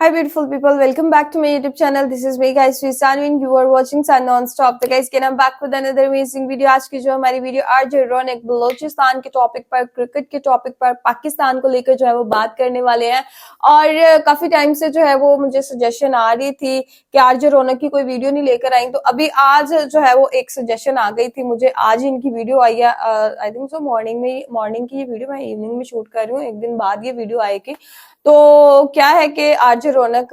Hi beautiful people, welcome back to my YouTube channel. This is me guys, Sanwin. You are watching Sun Non-Stop. तो guys, again I'm back with another amazing video. आज की जो हमारी video आज रौनक बलोचिस्तान के topic पर, cricket के topic पर, पाकिस्तान को लेकर जो है वो बात करने वाले हैं। और काफी टाइम से जो है वो मुझे सजेशन आ रही थी कि आज रौनक की कोई वीडियो नहीं लेकर आई, तो अभी आज जो है वो एक सजेशन आ गई थी मुझे। आज इनकी वीडियो आई है, आई थिंक सो मॉर्निंग की ये वीडियो मैं इवनिंग में शूट कर रही हूँ, एक दिन बाद ये वीडियो आएगी। तो क्या है कि आज रौनक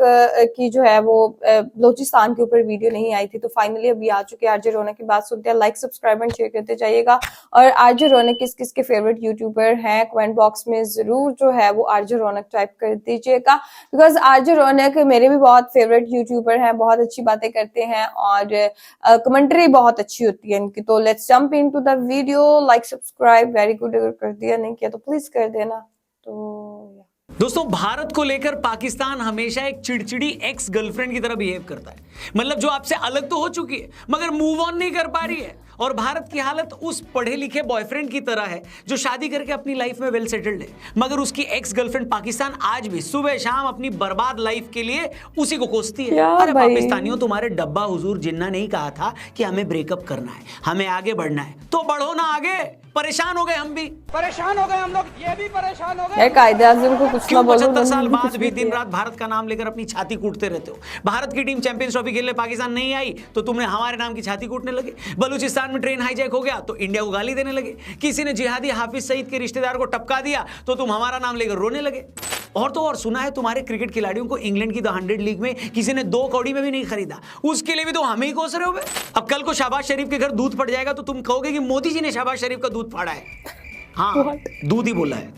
की जो है वो बलोचिस्तान के ऊपर वीडियो नहीं आई थी, तो फाइनली अभी आ चुके हैं। आज रौनक की बात सुनते हैं, लाइक सब्सक्राइब एंड शेयर करते जाइएगा। और आज रौनक किस किस के फेवरेट यूट्यूबर हैं कमेंट बॉक्स में जरूर जो है वो आज रौनक टाइप कर दीजिएगा, बिकॉज आज रौनक मेरे भी बहुत फेवरेट यूट्यूबर हैं, बहुत अच्छी बातें करते हैं और कमेंट्री बहुत अच्छी होती है इनकी। तो let's jump into the video. Like subscribe very good, अगर कर दिया नहीं किया तो प्लीज कर देना। तो दोस्तों, भारत को लेकर पाकिस्तान हमेशा एक चिड़चिड़ी एक्स गर्लफ्रेंड की तरह बिहेव करता है। मतलब जो आपसे अलग तो हो चुकी है मगर मूव ऑन नहीं कर पा रही है। और भारत की हालत उस पढ़े लिखे बॉयफ्रेंड की तरह है जो शादी करके अपनी लाइफ में वेल सेटल्ड है, मगर उसकी एक्स गर्लफ्रेंड पाकिस्तान आज भी सुबह शाम अपनी बर्बाद लाइफ के लिए उसी को कोसती है। अरे पाकिस्तानियों, तुम्हारे डब्बा हुजूर जिन्ना नहीं कहा था कि हमें ब्रेकअप करना है, हमें आगे बढ़ना है, तो बढ़ो ना आगे। परेशान हो गए हम भी, परेशान हो गए हम लोग, ये भी परेशान हो गए। कायदे आज़म को कुछ क्यों 75 साल बाद भी दिन रात भारत का नाम लेकर अपनी छाती कूटते रहते हो? भारत की टीम चैंपियंस ट्रॉफी खेलने पाकिस्तान नहीं आई तो तुमने हमारे नाम की छाती कूटने लगे। बलूचिस्तान में ट्रेन हाईजैक हो गया तो इंडिया को गाली देने लगे। किसी ने जिहादी हाफिज सईद के रिश्तेदार को टपका दिया तो तुम हमारा नाम लेकर रोने लगे। और तो और सुना है तुम्हारे क्रिकेट खिलाड़ियों को इंग्लैंड की द 100 लीग में किसी ने 2 कौड़ी में भी नहीं खरीदा, उसके लिए भी तो हमें ही कोस रहे हो बे। अब कल को शहबाज शरीफ के घर दूध फट जाएगा तो तुम कहोगे कि मोदी जी ने शहबाज शरीफ का दूध फाड़ा है। हाँ, दूध ही बोला है।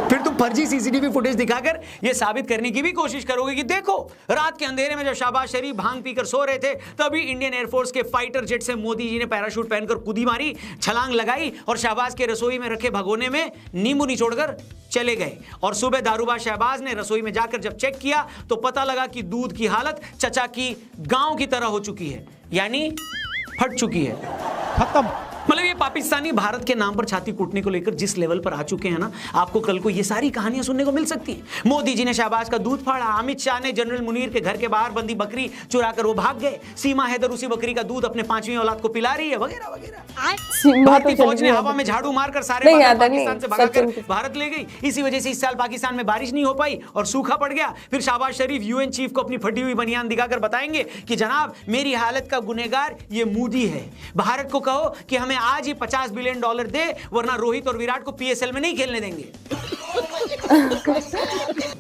फिर तुम फर्जी सीसीटीवी फुटेज दिखाकर यह साबित करने की भी कोशिश करोगे कि देखो, रात के अंधेरे में जब शहबाज शरीफ भांग पीकर सो रहे थे तभी इंडियन एयरफोर्स के फाइटर जेट से मोदी जी ने पैराशूट पहनकर कूदी मारी, छलांग लगाई और शहबाज के रसोई में रखे भगोने में नींबू निचोड़कर चले गए। और सुबह दारूबाज शहबाज ने रसोई में जाकर जब चेक किया तो पता लगा कि दूध की हालत चचा की गांव की तरह हो चुकी है, यानी फट चुकी है, खत्म। मतलब ये पाकिस्तानी भारत के नाम पर छाती कूटने को लेकर जिस लेवल पर आ चुके हैं ना, आपको कल को ये सारी कहानियां सुनने को मिल सकती हैं। मोदी जी ने शहबाज का दूध फाड़ा, अमित शाह ने जनरल मुनीर के घर के बाहर बंदी बकरी चुराकर वो भाग गए, सीमा हैदर उसी बकरी का दूध अपने 5वीं औलाद को पिला रही है, वगैरह वगैरह। भारतीय फौज ने हवा में झाड़ू मारकर सारे पाकिस्तान से भगाकर भारत ले गई। इसी वजह से इस साल पाकिस्तान में बारिश नहीं हो पाई और सूखा पड़ गया। फिर शहबाज शरीफ यूएन चीफ को अपनी फटी हुई बनियान दिखाकर बताएंगे कि जनाब मेरी हालत का गुनहगार ये मोदी है। भारत को कहो कि हमें आज ही $50 बिलियन दे, वरना रोहित और विराट को पीएसएल में नहीं खेलने देंगे।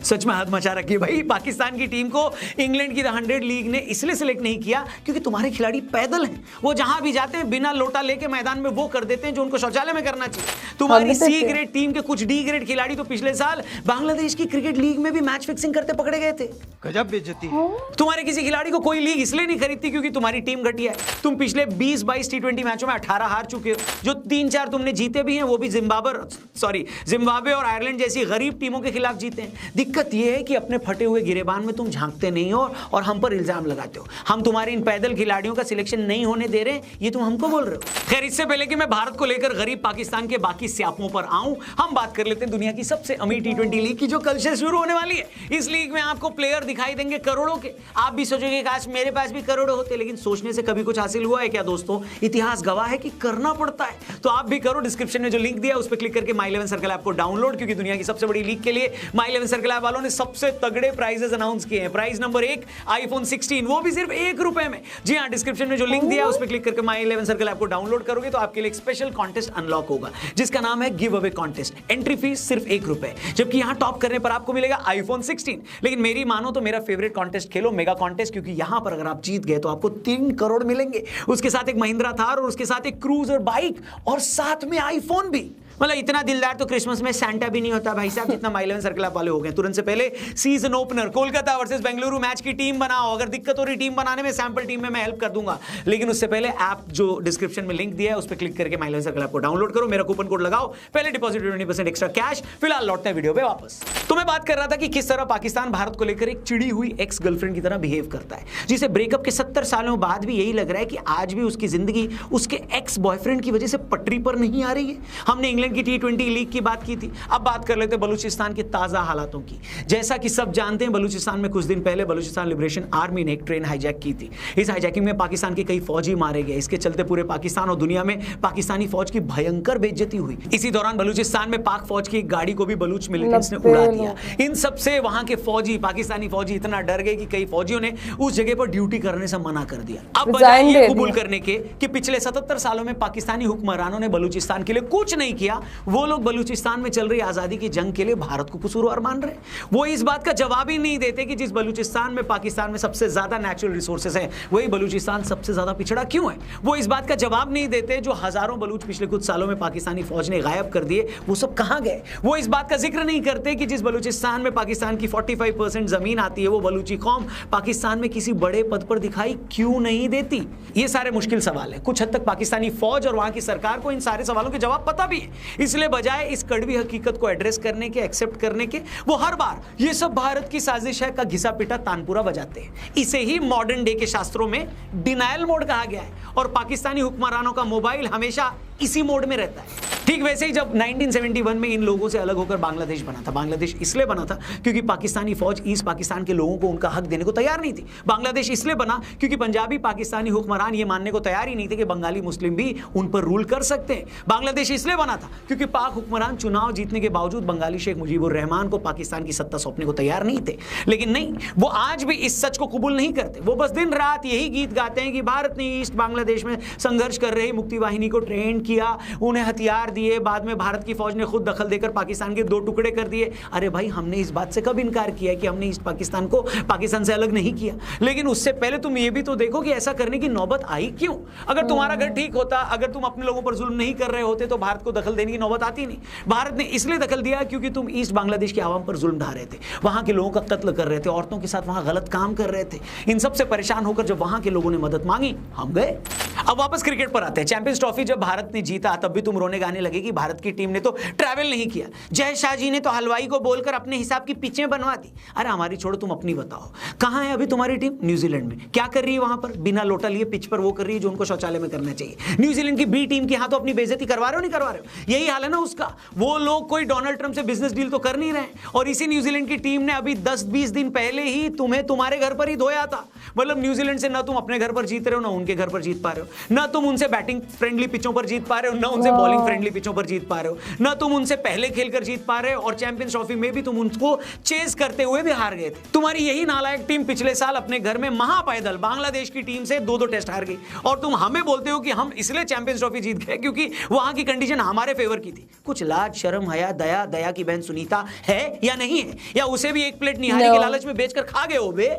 सच में हाथ मचा रखी है भाई। पाकिस्तान की टीम को इंग्लैंड की द 100 लीग ने इसलिए सिलेक्ट नहीं किया क्योंकि तुम्हारे खिलाड़ी पैदल हैं। वो जहां भी जाते हैं बिना लोटा लेके मैदान में वो कर देते हैं जो उनको शौचालय में करना चाहिए। तुम्हारी सी ग्रेड टीम के कुछ डी ग्रेड खिलाड़ी तो पिछले साल बांग्लादेश की क्रिकेट लीग में भी मैच फिक्सिंग करते पकड़े गए थे। गजब बेइज्जती है। तुम्हारे किसी खिलाड़ी को कोई लीग इसलिए नहीं खरीदती क्योंकि तुम्हारी टीम घटिया है। तुम पिछले 20-22 टी20 मैचों में 18 हार चुके हो, जो 3-4 तुमने जीते भी हैं वो भी जिम्बाब्वे और आयरलैंड जैसी गरीब टीमों के खिलाफ जीते हैं। दिक्कत यह है कि अपने फटे हुए गिरेबान में तुम झांकते नहीं हो और हम पर इल्जाम लगाते हो। हम तुम्हारे इन पैदल खिलाड़ियों का सिलेक्शन नहीं होने दे रहे, ये तुम हमको बोल रहे हो। खैर, इससे पहले कि मैं भारत को लेकर गरीब पाकिस्तान के बाकी स्यापों पर आऊं, हम बात कर लेते हैं दुनिया की सबसे अमीर टी20 लीग की जो कल से शुरू होने वाली है। इस लीग में आपको प्लेयर दिखाई देंगे करोड़ों के। आप भी सोचोगे काश मेरे पास भी करोड़ों होते, लेकिन सोचने से कभी कुछ हासिल हुआ है क्या दोस्तों? इतिहास गवाह है कि करना पड़ता है। तो आप भी करो। डिस्क्रिप्शन में जो लिंक दिया उस पर क्लिक करके माई 11 सर्कल ऐप को डाउनलोड, क्योंकि दुनिया की सबसे बड़ी लीग के लिए माई 11 सर्कल ऐप वालों ने सबसे तगड़े प्राइजेस अनाउंस किए हैं। प्राइज नंबर 1 iPhone 16, वो भी सिर्फ ₹1 में। जी हाँ, डिस्क्रिप्शन में जो लिंक दिया उस पर क्लिक करके माई 11 सर्कल ऐप को डाउनलोड करोगे तो आपके लिए एक स्पेशल कॉन्टेस्ट अनलॉक होगा जिसका नाम है give away contest. Entry fees सिर्फ ₹1, जबकि यहां टॉप करने पर आपको मिलेगा iPhone 16। लेकिन मेरी मानो तो मेरा फेवरेट कॉन्टेस्ट खेलो, मेगा कॉन्टेस्ट, क्योंकि यहां पर अगर आप जीत गए तो आपको 3 करोड़ मिलेंगे, उसके साथ एक महिंद्रा थार और उसके साथ एक क्रूजर बाइक और साथ में आईफोन भी। मतलब इतना दिलदार तो क्रिसमस में सैंटा भी नहीं होता भाई साहब जितना माई 11 सर्कल ऐप वाले हो गए। तुरंत से पहले season opener Kolkata versus Bengaluru match की टीम बनाओ। अगर दिक्कत हो रही टीम बनाने में, सैंपल टीम में मैं हेल्प कर दूंगा, लेकिन उससे पहले ऐप जो डिस्क्रिप्शन में लिंक दिया है उस पर क्लिक करके माई 11 सर्कल ऐप को डाउनलोड करो, मेरा कूपन कोड लगाओ, पहले डिपॉजिट 20% एक्स्ट्रा कैश। फिलहाल लौटते हैं वीडियो पे वापस। तो मैं बात कर रहा था कि किस तरह पाकिस्तान भारत को लेकर एक चिड़ी हुई एक्स गर्लफ्रेंड की तरह बिहेव करता है, जिसे ब्रेकअप के 70 सालों बाद भी यही लग रहा है कि आज भी उसकी जिंदगी उसके एक्स बॉयफ्रेंड की वजह से पटरी पर नहीं आ रही है। हमने इंग्लैंड की T20 लीग की बात की थी, अब बात कर लेते हैं बलूचिस्तान के ताजा हालातों की। जैसा कि सब जानते हैं, बलूचिस्तान में कुछ दिन पहले बलूचिस्तान लिबरेशन आर्मी ने एक ट्रेन हाईजैक की थी। इस हाईजैकिंग में पाकिस्तान के कई फौजी मारे गए। इसके चलते पूरे पाकिस्तान और दुनिया में पाकिस्तानी फौज की भयंकर बेइज्जती हुई। इसी दौरान बलूचिस्तान में पाक फौज की एक गाड़ी को भी बलूच मिलिटेंट्स ने उड़ा दिया। इन सबसे वहां के फौजी, पाकिस्तानी फौजी इतना डर गए कि कई फौजियों ने उस जगह पर ड्यूटी करने से मना कर दिया। अब बजाय ये कबूल करने के कि पिछले 77 सालों में पाकिस्तानी हुक्मरानों ने बलूचिस्तान के लिए कुछ नहीं किया, वो लोग बलूचिस्तान में चल रही आजादी की जंग के लिए भारत को कसूरवार मान रहे। वो इस बात का जवाब ही नहीं देते कि जिस बलूचिस्तान में पाकिस्तान में सबसे ज्यादा नेचुरल रिसोर्सेज हैं, वही बलूचिस्तान सबसे ज्यादा पिछड़ा क्यों है। वो इस बात का जवाब नहीं देते जो हजारों बलूच पिछले कुछ सालों में पाकिस्तानी फौज ने गायब कर दिए, वो सब कहां गए। वो इस बात का जिक्र नहीं करते कि जिस बलूचिस्तान में पाकिस्तान की 45% जमीन आती है, वो बलूची कौम पाकिस्तान में किसी बड़े पद पर दिखाई क्यों नहीं देती। ये सारे मुश्किल सवाल है। कुछ हद तक पाकिस्तानी फौज और वहां की सरकार को इन सारे सवालों के जवाब पता भी है, इसलिए बजाय इस कड़वी हकीकत को एड्रेस करने के, एक्सेप्ट करने के, वो हर बार ये सब भारत की साजिश है का घिसा पिटा तानपुरा बजाते हैं। इसे ही मॉडर्न डे के शास्त्रों में डिनायल मोड कहा गया है और पाकिस्तानी हुक्मरानों का मोबाइल हमेशा इसी मोड में रहता है। ठीक वैसे ही जब 1971 में इन लोगों से अलग होकर बांग्लादेश बना था, बांग्लादेश इसलिए बना था क्योंकि पाकिस्तानी फौज ईस्ट पाकिस्तान के लोगों को उनका हक देने को तैयार नहीं थी। बांग्लादेश इसलिए बना क्योंकि पंजाबी पाकिस्तानी हुक्मरान ये मानने को तैयार ही नहीं थे कि बंगाली मुस्लिम भी उन पर रूल कर सकते हैं। बांग्लादेश इसलिए बना था क्योंकि पाक हुक्मरान चुनाव जीतने के बावजूद बंगाली शेख मुजीबुर रहमान को पाकिस्तान की सत्ता सौंपने को तैयार नहीं थे। लेकिन नहीं, वो आज भी इस सच को कबूल नहीं करते। वो बस दिन रात यही गीत गाते हैं कि भारत ने ईस्ट बांग्लादेश में संघर्ष कर रही मुक्ति वाहिनी को ट्रेन किया, उन्हें हथियार दिए, बाद में भारत की फौज ने खुद दखल देकर पाकिस्तान के 2 टुकड़े कर दिए। अरे भाई, हमने इस बात से कब इनकार किया कि हमने ईस्ट पाकिस्तान को पाकिस्तान से अलग नहीं किया। लेकिन उससे पहले तुम ये भी तो देखो कि ऐसा करने की नौबत आई क्यों। अगर तुम्हारा घर ठीक होता, अगर तुम अपने लोगों पर जुल्म नहीं कर रहे होते, तो भारत को दखल देने की नौबत आती नहीं। भारत ने इसलिए दखल दिया क्योंकि तुम ईस्ट बांग्लादेश के आवाम पर जुल्म ढा रहे थे, वहां के लोगों का कत्ल कर रहे थे, औरतों के साथ वहां गलत काम कर रहे थे। इन सबसे परेशान होकर जब वहां के लोगों ने मदद मांगी, हम गए। अब वापस क्रिकेट पर आते हैं। चैंपियंस ट्रॉफी जब भारत ने जीता, तब भी तुम रोने गाने लगे कि भारत की टीम ने तो ट्रैवल नहीं किया, जय शाह जी ने तो हलवाई को बोलकर अपने हिसाब की पिचें बनवा दी। अरे हमारी छोड़ो, तुम अपनी बताओ, कहां है अभी तुम्हारी टीम? न्यूजीलैंड में। क्या कर रही है वहां पर? बिना लोटा लिए पिच पर वो कर रही है जो उनको शौचालय में करना चाहिए। न्यूजीलैंड की बी टीम की हाथों अपनी बेइज्जती करवा रहे हो, नहीं करवा रहे हो? यही हाल है ना उसका। वो लोग कोई डोनाल्ड ट्रंप से बिजनेस डील तो कर नहीं रहे, और इसी न्यूजीलैंड की टीम ने अभी 10-20 दिन पहले ही तुम्हें तुम्हारे घर पर ही धोया था। मतलब न्यूजीलैंड से ना तुम अपने घर पर जीत रहे हो, ना उनके घर पर जीत पा रहे हो, ना तुम उनसे बैटिंग फ्रेंडली पिचों पर जीत पा रहे हो, ना उनसे बॉलिंग फ्रेंडली पिचों पर जीत पा रहे हो, ना तुम उनसे पहले खेलकर जीत पा रहे हो, और चैंपियंस ट्रॉफी में भी तुम उनको चेस करते हुए भी हार गए थे। तुम्हारी यही नालायक टीम पिछले साल अपने घर में महापैदल बांग्लादेश की टीम से 2-2 टेस्ट हार गई, और तुम हमें बोलते हो कि हम इसलिए चैंपियंस ट्रॉफी जीत गए क्योंकि वहां की कंडीशन हमारे फेवर की थी। कुछ लाज शर्म हया दया, दया की बहन सुनीता है या नहीं है? या उसे भी एक प्लेट निहारी के लालच में बेचकर खा गए हो बे?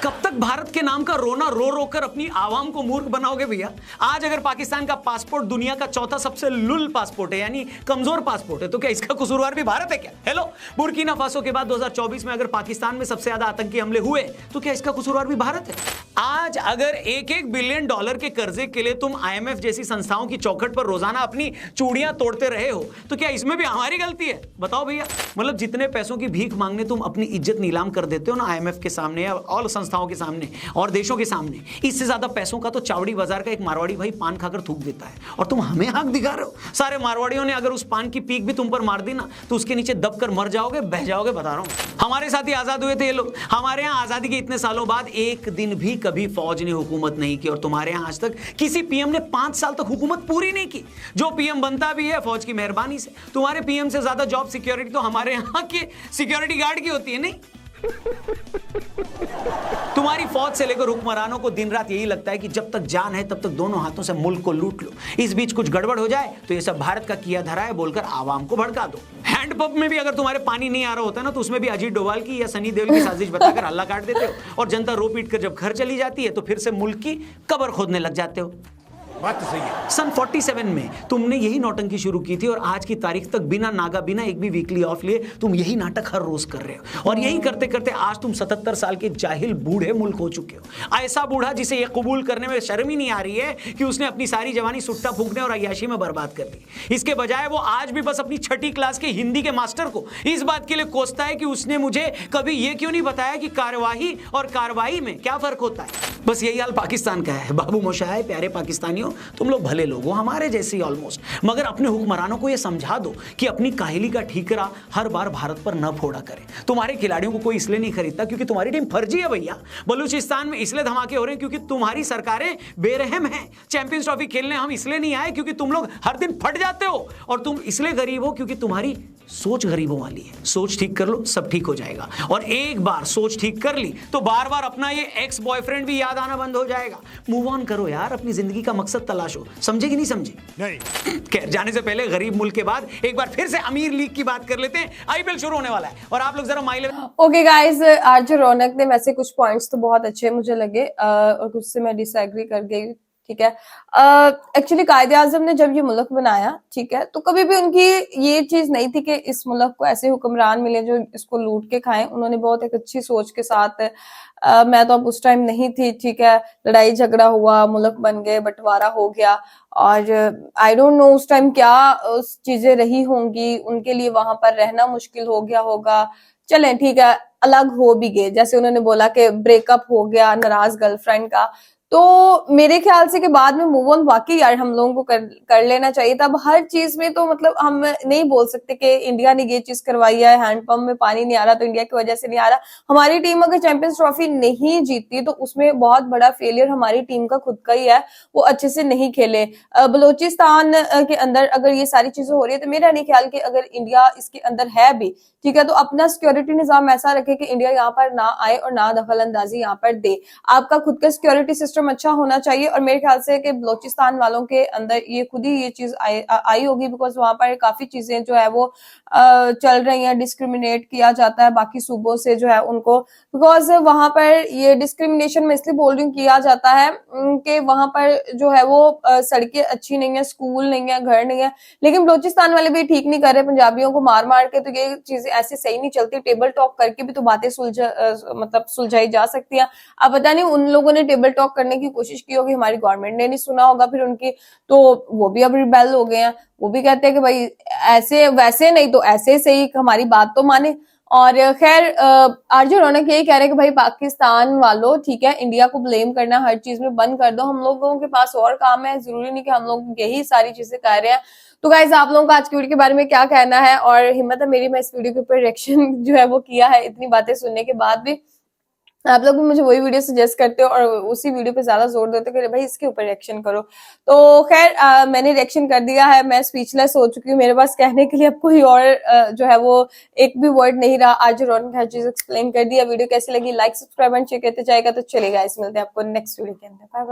कब तक भारत के नाम का रोना रो रो कर अपनी आवाम को मूर्ख बनाओगे भैया? आज अगर पाकिस्तान का पासपोर्ट दुनिया का चौथा सबसे लुल पासपोर्ट है, यानी कमजोर पासपोर्ट है, तो क्या इसका कसूरवार भी भारत है क्या? हेलो, बुर्किना फासो के बाद 2024 में अगर पाकिस्तान में सबसे ज्यादा आतंकी हमले हुए, तो क्या इसका कसूरवार भी भारत है? आज अगर $1-1 बिलियन के कर्जे के लिए तुम IMF जैसी संस्थाओं की चौखट पर रोजाना अपनी चूड़ियां तोड़ते रहे हो, तो क्या इसमें भी हमारी गलती है? बताओ भैया। मतलब जितने पैसों की भीख मांगने तुम अपनी इज्जत नीलाम कर देते हो ना IMF के सामने या और संस्थाओं के सामने और देशों के सामने, इससे ज्यादा पैसों का तो चावड़ी बाजार का एक मारवाड़ी भाई पान खाकर थूक देता है, और तुम हमें हक दिखा रहे हो। सारे मारवाड़ियों ने अगर उस पान की पीक भी तुम पर मार दी ना, तो उसके नीचे दबकर मर जाओगे, बह जाओगे, बता रहा हूं। हमारे साथ ही आजाद हुए थे ये लोग। हमारे यहां आजादी के इतने सालों बाद एक दिन भी कभी फौज ने हुकूमत नहीं की, और तुम्हारे यहां आज तक किसी पीएम ने 5 साल तक हुकूमत पूरी नहीं की। जो पीएम बनता भी है फौज की मेहरबानी से। तुम्हारे पीएम से ज्यादा जॉब सिक्योरिटी तो हमारे यहां के सिक्योरिटी गार्ड की होती है, नहीं? तुम्हारी फौज से लेकर हुक्मरानों को दिन रात यही लगता है कि जब तक जान है तब तक दोनों हाथों से मुल्क को लूट लो। इस बीच कुछ गड़बड़ हो जाए तो ये सब भारत का किया धरा है बोलकर आवाम को भड़का दो। हैंडपंप में भी अगर तुम्हारे पानी नहीं आ रहा होता ना, तो उसमें भी अजीत डोभाल की या सनी देओल की साजिश बताकर हल्ला काट देते हो, और जनता रो पीट कर जब घर चली जाती है तो फिर से मुल्क की कब्र खोदने लग जाते हो। बात तो सही है। सन 47 में तुमने यही नौटंकी शुरू की थी और आज की तारीख तक बिना नागा, बिना एक भी वीकली ऑफ लिए तुम यही नाटक हर रोज कर रहे हो। और यही करते करते आज तुम 77 साल के जाहिल बूढ़े मुल्क हो चुके हो। ऐसा बूढ़ा जिसे यह कबूल करने में शर्म ही नहीं आ रही है कि उसने अपनी सारी जवानी सुट्टा फूंकने और अय्याशी में बर्बाद कर दी। इसके बजाय वो आज भी बस अपनी छठी क्लास के हिंदी के मास्टर को इस बात के लिए कोसता है कि उसने मुझे कभी यह क्यों नहीं बताया कि कार्यवाही और कार्रवाई में क्या फर्क होता है। बस यही हाल पाकिस्तान का है। बाबू मोशाय, प्यारे पाकिस्तानियों, तुम लोग भले लोग हो, हमारे जैसे ही ऑलमोस्ट, मगर अपने हुक्मरानों को यह समझा दो कि अपनी काहिली का ठीकरा हर बार भारत पर न फोड़ा करें। तुम्हारे खिलाड़ियों को कोई इसलिए नहीं खरीदता क्योंकि तुम्हारी टीम फर्जी है भैया। बलूचिस्तान में इसलिए धमाके हो रहे हैं क्योंकि तुम्हारी सरकारें बेरहम हैं। चैंपियंस ट्रॉफी खेलने हम इसलिए नहीं आए क्योंकि तुम लोग हर दिन फट जाते हो, और तुम इसलिए गरीब हो क्योंकि तुम्हारी सोच गरीबों वाली है। सोच ठीक कर लो, सब ठीक हो जाएगा। और एक बार सोच ठीक कर ली तो बार बार अपना ये एक्स बॉयफ्रेंड भी याद आना बंद हो जाएगा। मूव ऑन करो यार, अपनी जिंदगी का मकसद तलाशो। समझे कि नहीं समझे? नहीं। खैर, जाने से पहले गरीब मुल्क के बाद एक बार फिर से अमीर लीग की बात कर लेते हैं। आईपीएल शुरू होने वाला है और आप लोग जरा माइले। ओके गाइस, आज जो रौनक ने वैसे कुछ पॉइंट्स तो बहुत अच्छे मुझे लगे और कुछ से मैं डिसएग्री कर गई। ठीक है, एक्चुअली कायदे आजम ने जब ये मुल्क बनाया, ठीक है, तो कभी भी उनकी ये चीज नहीं थी कि इस मुल्क को ऐसे हुक्मरान मिले जो इसको लूट के खाएं। उन्होंने बहुत एक अच्छी सोच के साथ, मैं तो अब उस टाइम नहीं थी, ठीक है, लड़ाई झगड़ा हुआ, मुल्क बन गए, बंटवारा हो गया, और आई डोंट नो उस टाइम क्या उस चीजें रही होंगी, उनके लिए वहां पर रहना मुश्किल हो गया होगा। चलें, ठीक है, अलग हो भी गए, जैसे उन्होंने बोला कि ब्रेकअप हो गया नाराज गर्लफ्रेंड का, तो मेरे ख्याल से कि बाद में मूव ऑन वाकई यार हम लोगों को कर लेना चाहिए था। अब हर चीज में तो मतलब हम नहीं बोल सकते कि इंडिया ने ये चीज करवाई है, हैंडपंप में पानी नहीं आ रहा तो इंडिया की वजह से नहीं आ रहा। हमारी टीम अगर चैंपियंस ट्रॉफी नहीं जीतती तो उसमें बहुत बड़ा फेलियर हमारी टीम का खुद का ही है, वो अच्छे से नहीं खेले। बलूचिस्तान के अंदर अगर ये सारी चीजें हो रही है तो मेरा नहीं ख्याल कि अगर इंडिया इसके अंदर है भी, ठीक है, तो अपना सिक्योरिटी निजाम ऐसा रखे कि इंडिया यहाँ पर ना आए और ना दखल अंदाजी यहाँ पर दे। आपका खुद का सिक्योरिटी सिस्टम अच्छा होना चाहिए, और मेरे ख्याल से कि बलूचिस्तान वालों के अंदर ये खुद ही ये चीज आई होगी, बिकॉज वहां पर काफी चीजें जो है वो चल रही हैं, डिस्क्रिमिनेट किया जाता है बाकी सूबों से जो है उनको, बिकॉज वहां पर ये डिस्क्रिमिनेशन में इसलिए बोल रही हूँ किया जाता है कि वहां पर जो है वो सड़कें अच्छी नहीं है, स्कूल नहीं है, घर नहीं है, लेकिन बलूचिस्तान वाले भी ठीक नहीं कर रहे पंजाबियों को मार मार के, तो ये चीजें ऐसे सही नहीं चलती। टेबल टॉक करके भी तो बातें मतलब सुलझाई जा सकती हैं। अब पता नहीं उन लोगों ने टेबल टॉक करने की कोशिश की होगी, हमारी गवर्नमेंट ने नहीं सुना होगा फिर उनकी, तो वो भी अब रिबेल हो गए हैं। वो भी कहते हैं कि भाई ऐसे वैसे नहीं तो ऐसे सही, हमारी बात तो माने। और खैर आरजे रौनक यही कह रहे हैं कि भाई पाकिस्तान वालों, ठीक है, इंडिया को ब्लेम करना हर चीज में बंद कर दो, हम लोगों के पास और काम है, जरूरी नहीं कि हम लोग यही सारी चीजें कर रहे हैं। तो गाइस, आप लोगों का आज की वीडियो के बारे में क्या कहना है, और हिम्मत है मेरी, मैं इस वीडियो के ऊपर रिएक्शन जो है वो किया है इतनी बातें सुनने के बाद भी। आप लोग भी मुझे वही वीडियो सजेस्ट करते हो और उसी वीडियो पे ज्यादा जोर देते हो कि भाई इसके ऊपर रिएक्शन करो। तो खैर मैंने रिएक्शन कर दिया है, मैं स्पीचलेस हो चुकी हूँ, मेरे पास कहने के लिए अब कोई और जो है वो एक भी वर्ड नहीं रहा। आज रौनक हर चीज एक्सप्लेन कर दिया। वीडियो कैसी लगी, लाइक सब्सक्राइब एंड शेयर करते जाएगा। तो चलेगा, इस मिलते हैं आपको नेक्स्ट वीडियो के अंदर। Bye bye.